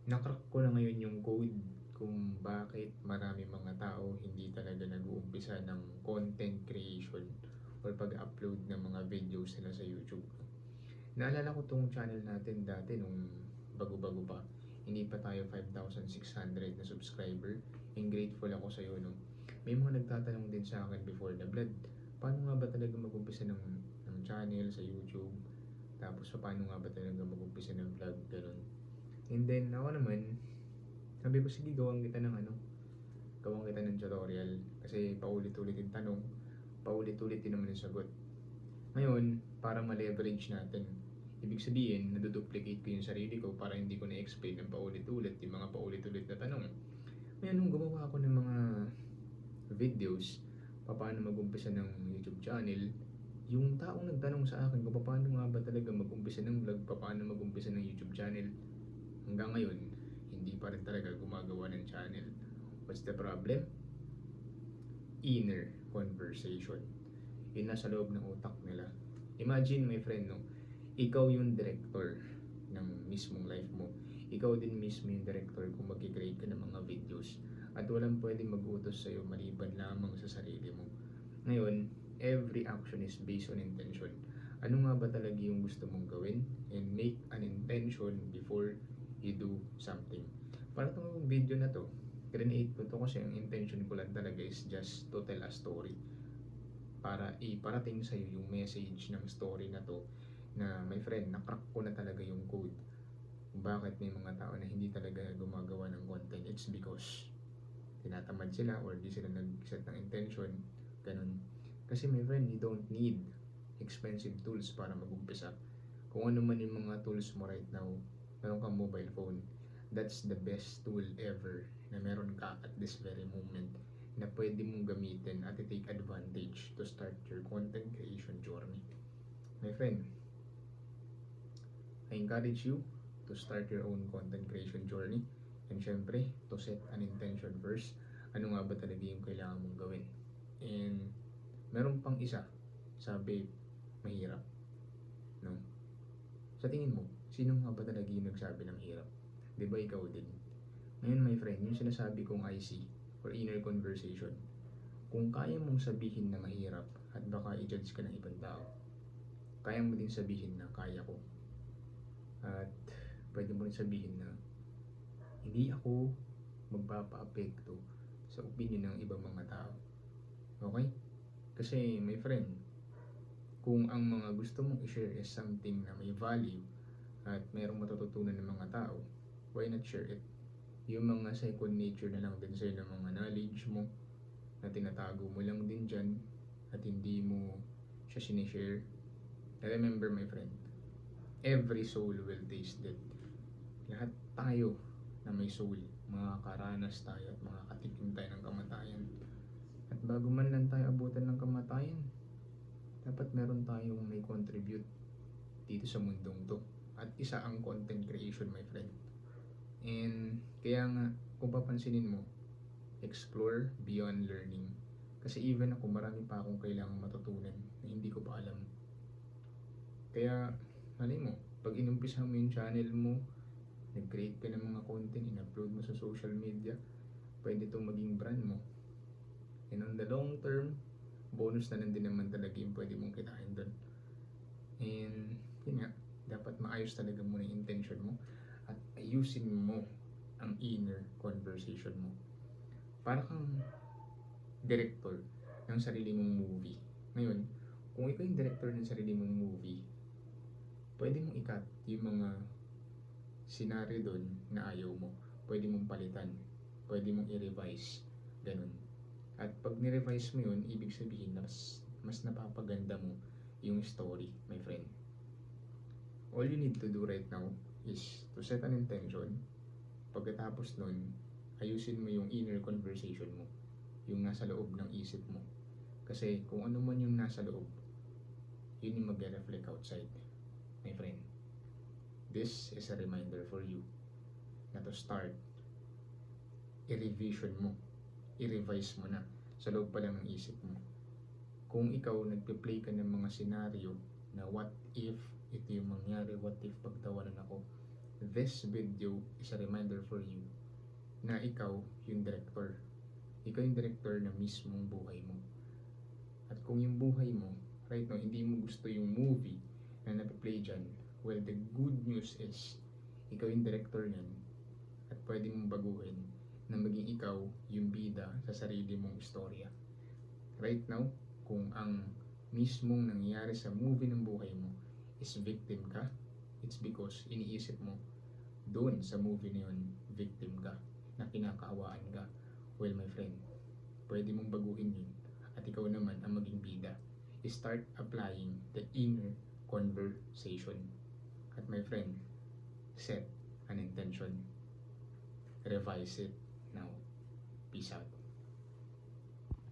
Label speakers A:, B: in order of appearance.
A: Na-crack ko na ngayon yung code kung bakit marami mga tao hindi talaga nag-uumpisa ng content creation or pag-upload ng mga videos nila sa YouTube. Naalala ko tong channel natin dati nung bago-bago pa. Hindi pa tayo 5,600 na subscriber. And grateful ako sa'yo, no? May mga nagtatanong din sa akin before na, Blood, paano nga ba talaga mag-umpisa ng channel sa YouTube? Tapos paano nga ba talaga mag-umpisa ng vlog? Ganun. And then ako naman, sabi ko, sige, gawang kita ng tutorial. Kasi paulit-ulit yung tanong, paulit-ulit din naman yung sagot. Ngayon, para ma-leverage natin, ibig sabihin, naduduplicate ko yung sarili ko para hindi ko na-explain ng paulit-ulit yung mga paulit-ulit na tanong. Ngayon, nung gumawa ako ng mga videos, paano mag-umpisa ng YouTube channel, yung taong nagtanong sa akin kung paano nga ba talaga mag-umpisa ng vlog, paano mag-umpisa ng YouTube channel, hanggang ngayon, hindi pa rin talaga gumagawa ng channel. What's the problem? Inner conversation. Yun nasa loob ng utak nila. Imagine, my friend, no? Ikaw yung director ng mismong life mo. Ikaw din mismo yung director kung mag-create ka ng mga videos. At walang pwedeng mag-utos sa'yo maliban lamang sa sarili mo. Ngayon, every action is based on intention. Ano nga ba talaga yung gusto mong gawin? And make an intention before you do something. Para itong video na to, create ko to kasi ang intention ko lang talaga is just to tell a story. Para iparating sa'yo yung message ng story na to na, my friend, nakrack ko na talaga yung code. Bakit may mga tao na hindi talaga gumagawa ng content? It's because tinatamad sila or di sila nag-set ng intention. Ganun. Kasi, my friend, you don't need expensive tools para mag-umpisa. Kung ano man yung mga tools mo right now, meron kang mobile phone, that's the best tool ever na meron ka at this very moment na pwede mong gamitin at i-take advantage to start your content creation journey. My friend, I encourage you to start your own content creation journey, and syempre, to set an intention first. Ano nga ba talaga yung kailangan mong gawin? And meron pang isa, sabi, mahirap, no? Sa tingin mo, sino nga ba talaga yung nagsabi ng hirap? Di ba ikaw din? Ngayon, my friend, yung sinasabi kong IC or inner conversation, kung kaya mong sabihin na mahirap at baka i-judge ka ng ibang tao, kaya mo din sabihin na kaya ko. At pwede mo rin sabihin na hindi ako magpapa-apekto sa opinion ng ibang mga tao. Okay? Kasi, my friend, kung ang mga gusto mong i-share is something na may value at merong matututunan ng mga tao, why not share it? Yung mga second nature na lang din sa'yo ng mga knowledge mo na tinatago mo lang din dyan at hindi mo siya sinishare. Remember, my friend, every soul will taste death. Lahat tayo na may soul, makakaranas tayo at makakatikim tayo ng kamatayan. At bago man lang tayo abutan ng kamatayan, dapat meron tayong may contribute dito sa mundong to. At isa ang content creation, my friend. And kaya nga, kung papansinin mo, explore beyond learning. Kasi even ako, marami pa akong kailangang matutunan na hindi ko pa alam. Kaya, malay mo, pag inumpisa mo yung channel mo, nag-create ka ng mga content, in-upload mo sa social media, pwede itong maging brand mo. And on the long term, bonus na lang din naman talaga yung pwede mong kitain doon. And yun nga, dapat maayos talaga muna yung intention mo at ayusin mo ang inner conversation mo. Para kang director ng sarili mong movie. Ngayon, kung ikaw yung director ng sarili mong movie, pwede mong i-cut yung mga scenario doon na ayaw mo. Pwede mong palitan. Pwede mong i-revise. Ganun. At pag ni-revise mo yun, ibig sabihin na mas napapaganda mo yung story, my friend. All you need to do right now is to set an intention. Pagkatapos nun, ayusin mo yung inner conversation mo, yung nasa loob ng isip mo. Kasi kung ano man yung nasa loob, yun yung mag-reflect outside, my friend. This is a reminder for you na to start i-revision mo, i-revise mo na sa loob pa lang ng isip mo. Kung ikaw nagpe-play ka ng mga senaryo na what if ito yung mangyari, what if pagtawanan ako, this video is a reminder for you na ikaw yung director. Ikaw yung director na mismong buhay mo. At kung yung buhay mo, right now, hindi mo gusto yung movie na napiplay dyan, well, the good news is, ikaw yung director yan at pwede mong baguhin na maging ikaw yung bida sa sarili mong istorya. Right now, kung ang mismong nangyayari sa movie ng buhay mo is victim ka, it's because iniisip mo doon sa movie na yun, victim ka, na kinakaawaan ka. Well, my friend, pwede mong baguhin yun at ikaw naman ang maging bida. Start applying the inner conversation. At my friend, set an intention. Revise it now. Peace out.